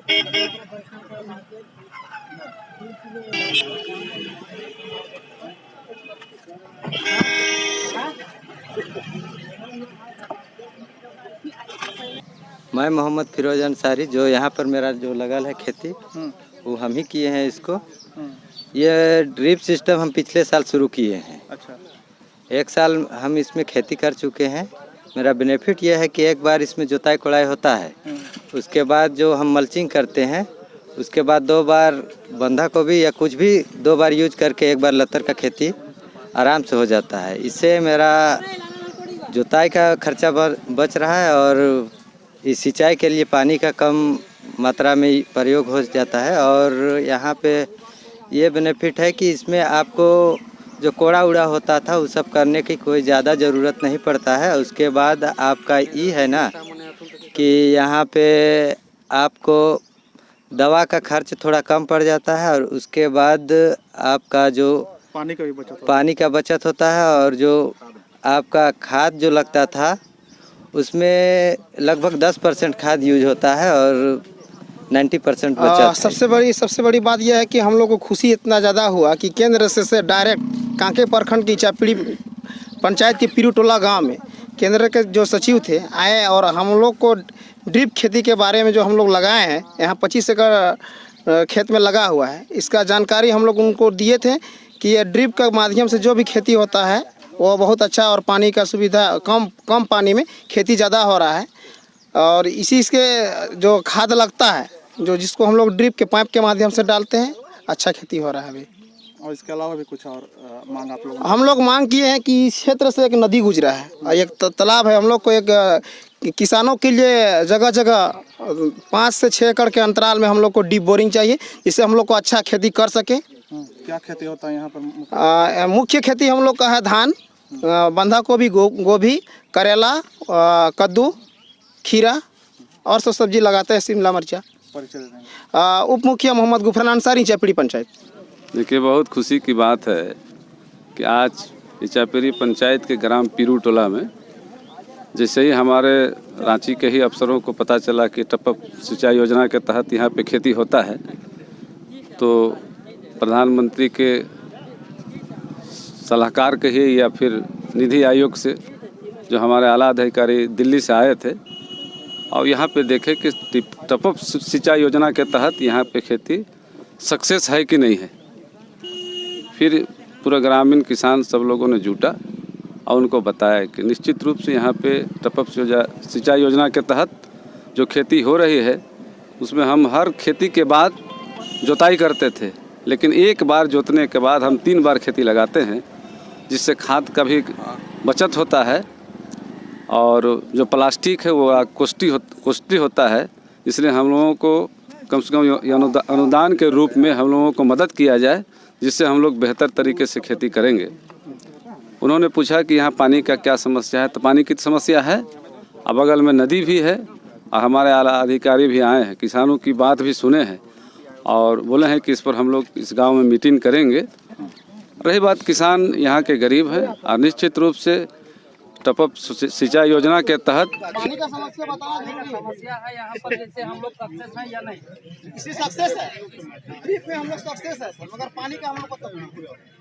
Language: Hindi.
मैं मोहम्मद फिरोज अंसारी, जो यहाँ पर मेरा जो लगल है खेती, वो हम ही किए हैं इसको। ये ड्रिप सिस्टम हम पिछले साल शुरू किए हैं। अच्छा। 1 साल हम इसमें खेती कर चुके हैं। मेरा बेनिफिट यह है कि एक बार इसमें जुताई कोड़ाई होता है, उसके बाद जो हम मल्चिंग करते हैं, उसके बाद 2 बार बंधा गोभी या कुछ भी 2 बार यूज करके 1 बार लतर का खेती आराम से हो जाता है। इससे मेरा जुताई का खर्चा बच रहा है और इस सिंचाई के लिए पानी का कम मात्रा में प्रयोग हो जाता है। और यहाँ पे ये बेनिफिट है कि इसमें आपको जो कोड़ा उड़ा होता था वो सब करने की कोई ज़्यादा ज़रूरत नहीं पड़ता है। उसके बाद आपका ये है ना कि यहाँ पे आपको दवा का खर्च थोड़ा कम पड़ जाता है और उसके बाद आपका जो पानी का बचत होता है और जो आपका खाद जो लगता था उसमें लगभग 10% खाद यूज होता है और 90% बचत। सबसे बड़ी बात यह है कि हम लोग को खुशी इतना ज़्यादा हुआ कि केंद्र से डायरेक्ट कांके प्रखंड की इचापीड़ी पंचायत के पीरूटोला गांव में केंद्र के जो सचिव थे आए और हम लोग को ड्रिप खेती के बारे में जो हम लोग लगाए हैं, यहाँ 25 एकड़ खेत में लगा हुआ है, इसका जानकारी हम लोग उनको दिए थे कि ये ड्रिप के माध्यम से जो भी खेती होता है वो बहुत अच्छा और पानी का सुविधा कम पानी में खेती ज़्यादा हो रहा है। और इसी इसके जो खाद लगता है जो जिसको हम लोग ड्रिप के पाइप के माध्यम से डालते हैं, अच्छा खेती हो रहा है अभी। और इसके अलावा भी कुछ और मांग आप लोग? हम लोग मांग किए हैं कि इस क्षेत्र से एक नदी गुजरा है और एक तालाब है। हम लोग को एक किसानों के लिए जगह जगह 5 से 6 एकड़ के अंतराल में हम लोग को डीप बोरिंग चाहिए, जिससे हम लोग को अच्छा खेती कर सके। क्या खेती होता है यहाँ पर? मुख्य खेती हम लोग का है धान, बंधा गोभी, करेला, कद्दू, खीरा और सब सब्जी लगाते हैं, शिमला मिर्चा। उप मुखिया मोहम्मद गुफरान अंसारी, इचापीड़ी पंचायत। देखिए, बहुत खुशी की बात है कि आज इचापीड़ी पंचायत के ग्राम पीरूटोला में जैसे ही हमारे रांची के ही अफसरों को पता चला कि टपक सिंचाई योजना के तहत यहाँ पे खेती होता है, तो प्रधानमंत्री के सलाहकार कहिए या फिर निधि आयोग से जो हमारे आला अधिकारी दिल्ली से आए थे और यहाँ पे देखे कि टपक सिंचाई योजना के तहत यहाँ पे खेती सक्सेस है कि नहीं है। फिर पूरा ग्रामीण किसान सब लोगों ने जुटा और उनको बताया कि निश्चित रूप से यहाँ पे टपक सिंचाई योजना के तहत जो खेती हो रही है उसमें हम हर खेती के बाद जोताई करते थे, लेकिन एक बार जोतने के बाद हम 3 बार खेती लगाते हैं, जिससे खाद का भी बचत होता है और जो प्लास्टिक है वो कॉस्टली होता है। इसलिए हम लोगों को कम से कम अनुदान के रूप में हम लोगों को मदद किया जाए, जिससे हम लोग बेहतर तरीके से खेती करेंगे। उन्होंने पूछा कि यहाँ पानी का क्या समस्या है, तो पानी की समस्या है, अब बगल में नदी भी है और हमारे आला अधिकारी भी आए हैं, किसानों की बात भी सुने हैं और बोले हैं कि इस पर हम लोग इस गांव में मीटिंग करेंगे। रही बात किसान यहाँ के गरीब हैं और निश्चित रूप से टपक सिंचाई योजना के तहत पानी का समस्या बताना जरूरी है। समस्या है यहाँ पर, जैसे हम लोग सक्सेस हैं या नहीं? इसी सक्सेस है, ड्रिप में हम लोग सक्सेस है सर, मगर पानी का हम लोग को तकलीफ है।